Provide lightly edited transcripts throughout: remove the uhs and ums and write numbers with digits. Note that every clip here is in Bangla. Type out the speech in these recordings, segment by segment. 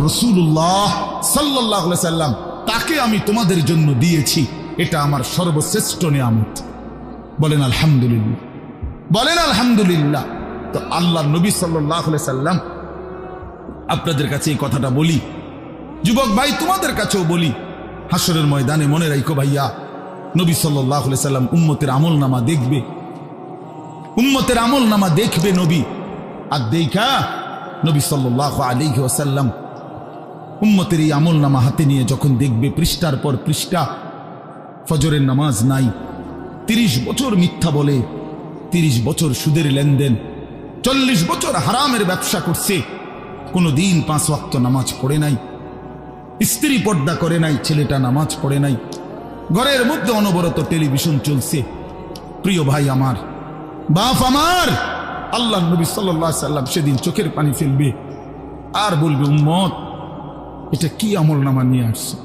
রাসূলুল্লাহ সাল্লাল্লাহু আলাইহি সাল্লাম, তাকে আমি তোমাদের জন্য দিয়েছি। এটা আমার সর্বশ্রেষ্ঠ নিয়ামত। বলেন আলহামদুলিল্লাহ, বলেন আলহামদুলিল্লাহ। তো আল্লাহ নবী সাল্লাল্লাহু আলাইহি সাল্লাম, আপনাদের কাছে এই কথাটা বলি, যুবক ভাই তোমাদের কাছেও বলি, হাসরের ময়দানে মনে রাখো ভাইয়া, নবী সাল্লাল্লাহু আলাইহি সাল্লাম উম্মতের আমলনামা দেখবে, উম্মতের আমলনামা দেখবে নবী। আর দেখা নবী সাল্লাল্লাহু আলাইহি ওয়াসাল্লাম উম্মতের এই আমলনামা হাতে নিয়ে যখন দেখবে, পৃষ্ঠার পর পৃষ্ঠা, ফজরের নামাজ নাই, 30 বছর মিথ্যা বলে, 30 বছর সুদের লেনদেন, 40 বছর হারামের ব্যবসা করছে, কোনোদিন 5 ওয়াক্ত নামাজ পড়ে নাই, স্ত্রী পর্দা করে নাই, ছেলেটা নামাজ পড়ে নাই, ঘরের মধ্যে অনবরত টেলিভিশন চলছে। প্রিয় ভাই আমার, বাপ আমার, আল্লাহ নবী সাল্লাল্লাহু আলাইহি সাল্লাম সেদিন চোখের পানি ফেলবে আর বলবে, উম্মত এটা কি আমলনামা নিয়ে আসছে?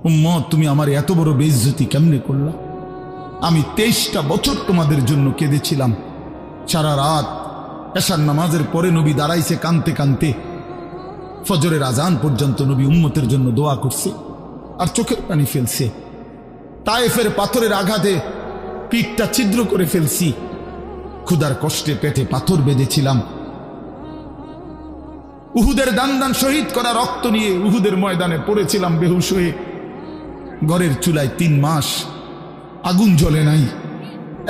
উম্মত তুমি আমার এত বড় বেইজ্জতি কেমনে করলা? আমি 23টা বছর তোমাদের জন্য কেঁদেছিলাম। সারা রাত এশার নামাজের পরে নবী দাঁড়াইছে কানতে কানতে, ফজরের আজান পর্যন্ত নবী উম্মতের জন্য দোয়া করছে আর চোখের পানি ফেলছে। তায়েফের পাথরের আঘাতে পিঠটা ছিদ্র করে ফেলছি, ক্ষুধার কষ্টে পেটে পাথর বেঁধেছিলাম, উহুদের দান শহীদ করা রক্ত নিয়ে উহুদের ময়দানে পড়েছিলাম বেহুশ হয়ে, ঘরের চুলায় 3 মাস আগুন জ্বলে নাই।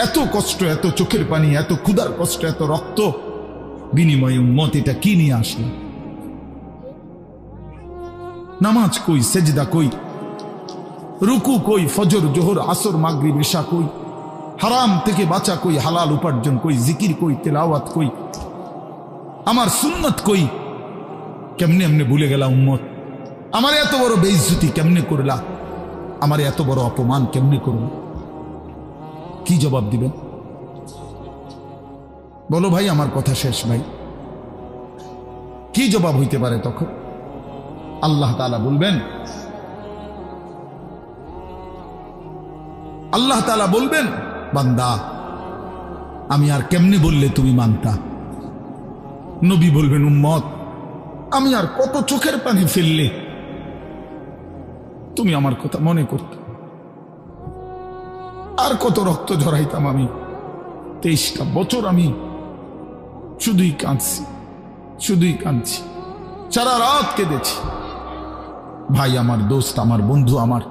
এত কষ্ট, এত চোখের পানি, এত ক্ষুধার কষ্ট, এত রক্ত, বিনিময়ে উম্মত এটা কি নিয়ে আসলো? নামাজ কই, সেজদা কই, রুকু কই, ফজর জোহর আসর মাগরিব ইশা কই, হারাম থেকে বাঁচা কই, হালাল উপার্জন কই, জিকির কই, তেলাওয়াত কই, আমার সুন্নত কই? কেমনে এমনে ভুলে গেলা উম্মত? আমার এত বড় বেইজ্জতি কেমনে করলা? আমার এত বড় অপমান কেমনে করল? কি জবাব দিবেন বলো ভাই? আমার কথা শেষ ভাই, কি জবাব হইতে পারে তখন? আল্লাহ তাআলা বলবেন, আল্লাহ তাআলা বলবেন, বান্দা আমি আর কেমনে বললে তুমি মানতা? নবী বলবেন, উম্মত আমি আর কত চোখের পানি ফেললে তুমি আমার কথা মনে করতে? আর কত রক্ত ঝরাইতাম আমি? 23টা বছর আমি শুধুই কাঁদছি, শুধুই কাঁদছি, সারা রাত কেঁদেছি। ভাই আমার, দোস্ত আমার, বন্ধু আমার,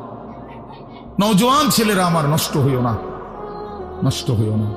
নওজোয়ান ছেলেরা আমার, নষ্ট হইও না, নষ্ট হইও না।